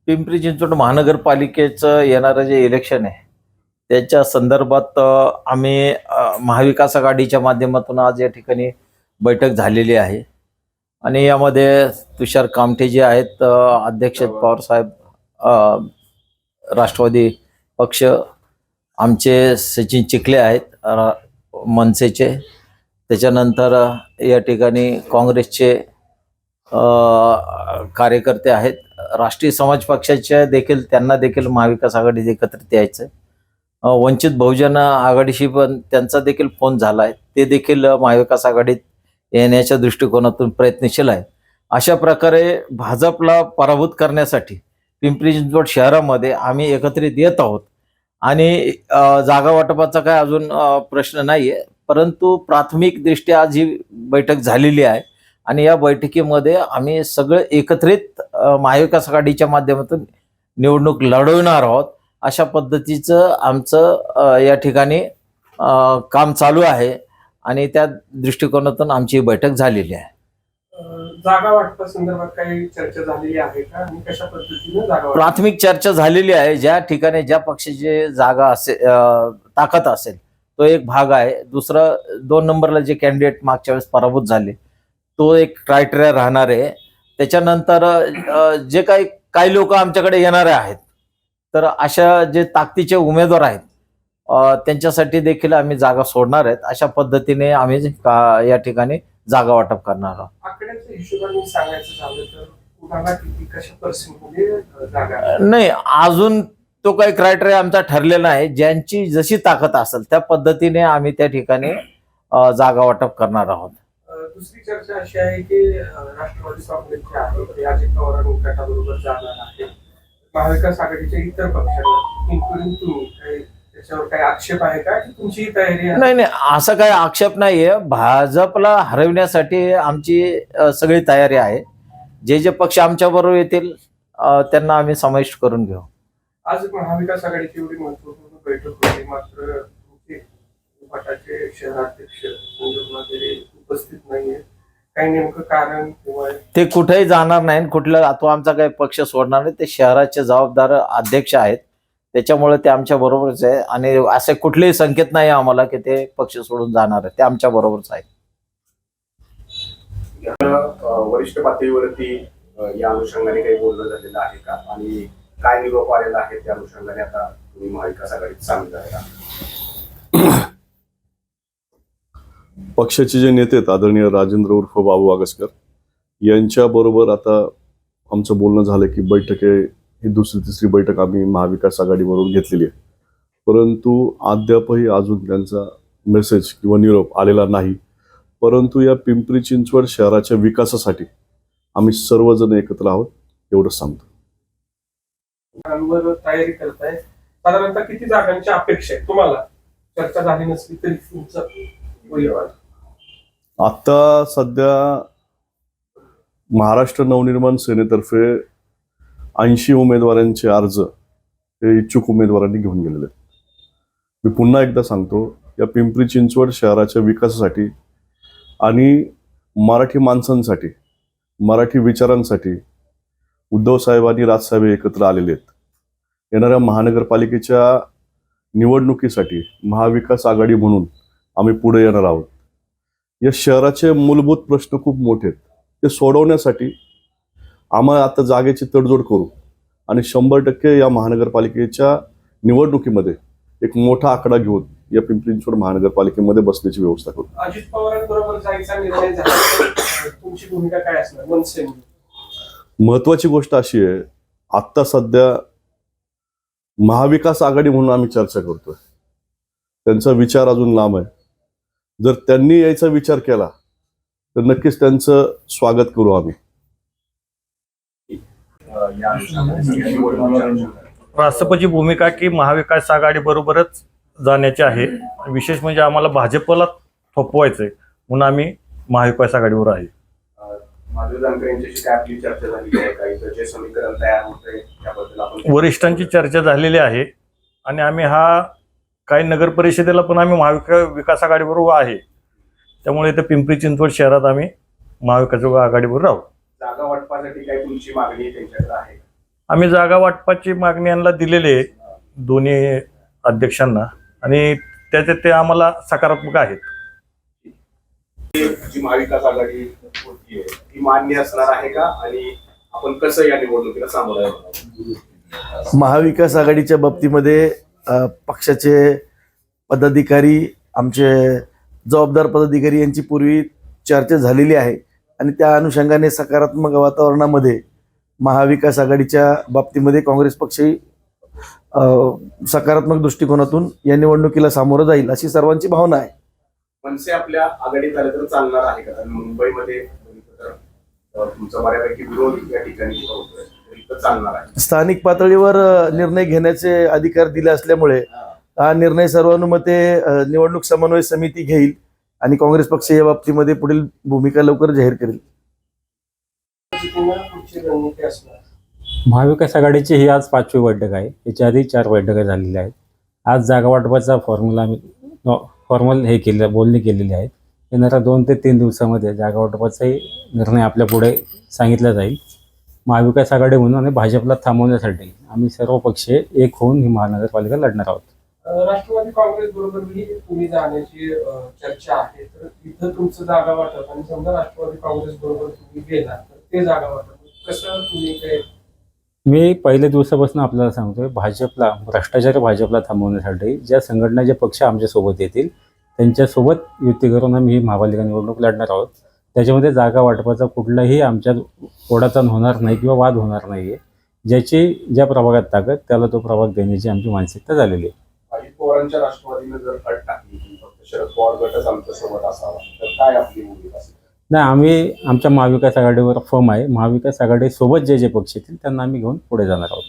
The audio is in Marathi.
पिंपरी चिंचवड महानगरपालिकेचं येणारं जे इलेक्शन आहे त्याच्या संदर्भात आम्ही महाविकास आघाडीच्या माध्यमातून आज या ठिकाणी बैठक झालेली आहे आणि यामध्ये तुषार कामटे जे आहेत अध्यक्ष पवार साहेब, राष्ट्रवादी पक्ष, आमचे सचिन चिखले आहेत मनसेचे, त्याच्यानंतर या ठिकाणी काँग्रेसचे कार्यकर्ते आहेत, राष्ट्रीय समाज पक्षाचे देखील, त्यांना देखील महाविकास आघाडीत एकत्रित यायचं, वंचित बहुजन आघाडीशी पण त्यांचा देखील फोन झाला आहे, ते देखील महाविकास आघाडीत येण्याच्या दृष्टिकोनातून प्रयत्नशील आहे. अशा प्रकारे भाजपला पराभूत करण्यासाठी पिंपरी चिंचवड शहरामध्ये आम्ही एकत्रित येत आहोत आणि जागा वाटपाचा काय अजून प्रश्न नाही आहे, परंतु प्राथमिकदृष्ट्या आज ही बैठक झालेली आहे आणि या बैठकीमध्ये आम्ही सगळे एकत्रित महाविकास आघाडीच्या माध्यमातून निवडणूक लढवणार आहोत. अशा पद्धतीचं आमचं या ठिकाणी काम चालू आहे आणि त्या दृष्टिकोनातून आमची बैठक झालेली आहे. जागा वाटपा संदर्भात काही चर्चा झालेली आहे का आणि कशा पद्धतीने जागा प्राथमिक चर्चा झालेली आहे. ज्या ठिकाणी ज्या पक्षाची जागा असेल, ताकद असेल तो एक भाग आहे. दुसरं 2 नंबरला जे कॅन्डिडेट मागच्या वेळेस पराभूत झाले तो एक क्रायटेरिया राहणार आहे. त्याच्यानंतर जे काही लोक आमच्याकडे येणारे आहेत तर अशा जे ताकदीचे उमेदवार आहेत त्यांच्यासाठी देखील आम्ही जागा सोडणार आहेत. अशा पद्धतीने आम्ही या ठिकाणी जागा वाटप करणार आहोत. आकड्याच्या हिशोबाने सांगायचं झालं तर कुणाला किती कशा पर्सेंटमध्ये जागा नाही, अजून तो काही क्रायटेरिया आमचा ठरलेला आहे. ज्यांची जशी ताकद असेल त्या पद्धतीने आम्ही त्या ठिकाणी जागा वाटप करणार आहोत. दुसरी चर्चा अशी आहे की राष्ट्रवादी काँग्रेसचे आहे अजित पवार गटाबरोबर जाणार आहे. महाविकास आघाडीच्या इतर पक्षांना इन्क्लुडिंग तुम्ही त्याच्यावर काही आक्षेप आहे का की तुमची तयारी आहे? नाही, असं काही आक्षेप नाहीये. भाजपला हरवण्यासाठी आमची सगळी तयारी आहे. जे पक्ष आमच्या बरोबर येतील त्यांना आम्ही समाविष्ट करून घेऊ. आज महाविकास आघाडीची एवढी महत्वपूर्ण बैठक होती, मात्र गटाचे शहराध्यक्ष उपस्थित नाहीये. काही नेमकं कारण किंवा ते कुठेही जाणार नाही, कुठला तो आमचा काही पक्ष सोडणार नाही. ते शहराचे जबाबदार अध्यक्ष आहेत, त्याच्यामुळे ते आमच्या बरोबरच आहे आणि असे कुठलेही संकेत नाही आम्हाला की ते पक्ष सोडून जाणार आहे. ते आमच्या बरोबरच आहे. वरिष्ठ पातळीवरती या अनुषंगाने काही बोलणं झालेलं आहे का आणि काय निरोप आलेला आहे त्या अनुषंगाने आता तुम्ही महाविकास आघाडीत सामील आहे? पक्षाचे जे नेते आहेत आदरणीय राजेंद्र उर्फ बाबू आगसकर यांच्या बरोबर आता आमचं बोलणं झालं की बैठक ही दुसरी तिसरी बैठक आम्ही महाविकास आघाडीबरोबर घेतलेली आहे, परंतु अद्यापही अजून त्यांचा मेसेज किंवा निरोप आलेला नाही. परंतु या पिंपरी चिंचवड शहराच्या विकासासाठी आम्ही सर्वजण एकत्र आहोत एवढंच सांगतो. तयारी करताय, साधारणतः किती जागांची अपेक्षा आहे तुम्हाला? चर्चा झाली नसली तरी तुमचं आता सध्या महाराष्ट्र नवनिर्माण सेनेतर्फे 80 उमेदवारांचे अर्ज हे इच्छुक उमेदवारांनी घेऊन गेलेले आहेत. मी पुन्हा एकदा सांगतो, या पिंपरी चिंचवड शहराच्या विकासासाठी आणि मराठी माणसांसाठी, मराठी विचारांसाठी उद्धव साहेब आणि राजसाहेब एकत्र आलेले आहेत. येणाऱ्या महानगरपालिकेच्या निवडणुकीसाठी महाविकास आघाडी म्हणून आम्ही पुढे येणार आहोत. या शहराचे मूलभूत प्रश्न खूप मोठे आहेत, ते सोडवण्यासाठी आम्हाला आता जागेची तडजोड करू आणि 100% या महानगरपालिकेच्या निवडणुकीमध्ये एक मोठा आकडा घेऊन या पिंपरी चिंचवड महानगरपालिकेमध्ये बसण्याची व्यवस्था करू. अजित पवारांबरोबर जायचा निर्णय झाला, तुमची भूमिका काय असणार मनसे? महत्वाची गोष्ट अशी आहे, आत्ता सध्या महाविकास आघाडी म्हणून आम्ही चर्चा करतोय, त्यांचा विचार अजून लांब आहे. जर त्यांनी यायचा विचार केला तर नक्कीच त्यांचं स्वागत करू आम्ही. राष्ट्रपतीची भूमिका की महाविकास आघाडी बरोबरच जाण्याची आहे. विशेष म्हणजे आम्हाला भाजपला थोपवायचंय म्हणून आम्ही महाविकास आघाडीवर आहे. वरिष्ठांची चर्चा झालेली आहे आणि आम्ही हा काही नगर परिषदेला पण आम्ही महाविकास आघाडीबरोबर आहे. त्यामुळे इथे पिंपरी चिंचवड शहरात आम्ही महाविकास आघाडीबरोबर आहोत. जागा वाटपासाठी काही तुमची मागणी त्यांच्याकडे आहे का? आम्ही जागा वाटपाची मागणी यांना दिलेली आहे दोन्ही अध्यक्षांना, आणि त्याचे ते आम्हाला सकारात्मक आहेत. जी महाविकास आघाडी होती ती मान्य असणार आहे का, आणि आपण कसं या निवडणुकीला सामोरं जाणार? महाविकास आघाडीच्या बाबतीमध्ये पक्षाचे पदाधिकारी, आमचे जबाबदार पदाधिकारी यांची पूर्वी चर्चा झालेली आहे आणि त्या अनुषंगाने सकारात्मक वातावरणामध्ये महाविकास आघाडीच्या बाबतीमध्ये काँग्रेस पक्षही सकारात्मक दृष्टिकोनातून या निवडणुकीला सामोरं जाईल अशी सर्वांची भावना आहे. मनसे आपल्या आघाडीत आले तर चालणार आहे का? कारण मुंबईमध्ये बघितलं तर तुमचा बऱ्यापैकी विरोध या ठिकाणी होतोय, तर इथं चालणार आहे. स्थानिक पातळीवर निर्णय घेण्याचे अधिकार दिले असल्यामुळे हा निर्णय सर्वानुमते निवडणूक समन्वय समिती घेईल आणि काँग्रेस पक्ष या बाबतीमध्ये पुढील भूमिका लवकर जाहीर करेल. पुढची रणनीती असणार. महाविकास आघाडीची ही आज 5वी बैठक आहे. याच्या आधी 4 बैठका झालेल्या आहेत. आज जागा वाटपाचा फॉर्मल बोलणी केलेली आहेत. येणाऱ्या 2 ते 3 दिवसामध्ये जागा वाटपाचाही निर्णय आपल्या पुढे सांगितला जाईल. महाविकास आघाडी म्हणून आणि भाजपला थांबवण्यासाठी आम्ही सर्व पक्ष एक होऊन ही महानगरपालिका लढणार आहोत. राष्ट्रवादी काँग्रेस बरोबरही तुम्ही जाण्याची चर्चा आहे, तर इथं तुमचं जागा वाटप आणि समजा राष्ट्रवादी काँग्रेस बरोबर तुम्ही गेला तर ते जागा वाटप कसं तुम्ही काय? मी पहिल्या दिवसापासून आपल्याला सांगतोय, भ्रष्टाचारी भाजपला थांबवण्यासाठी ज्या संघटना, जे पक्ष आमच्यासोबत येतील त्यांच्यासोबत युती करून आम्ही ही महापालिका निवडणूक लढणार आहोत. त्याच्यामध्ये जागा वाटपाचा कुठलाही आमच्यात ओढाताण होणार नाही किंवा वाद होणार नाही आहे. ज्या प्रभागात ताकद त्याला तो प्रभाग देण्याची आमची मानसिकता झालेली आहे. अजित पवारांच्या राष्ट्रवादीने जर अट टाकली की फक्त शरद पवार गटच आमच्यासोबत असावा, तर काय आपली भूमिका असेल? नाही, आम्ही आमच्या महाविकास आघाडीवर फर्म आहे. महाविकास आघाडीसोबत जे पक्ष येतील त्यांना आम्ही घेऊन पुढे जाणार आहोत.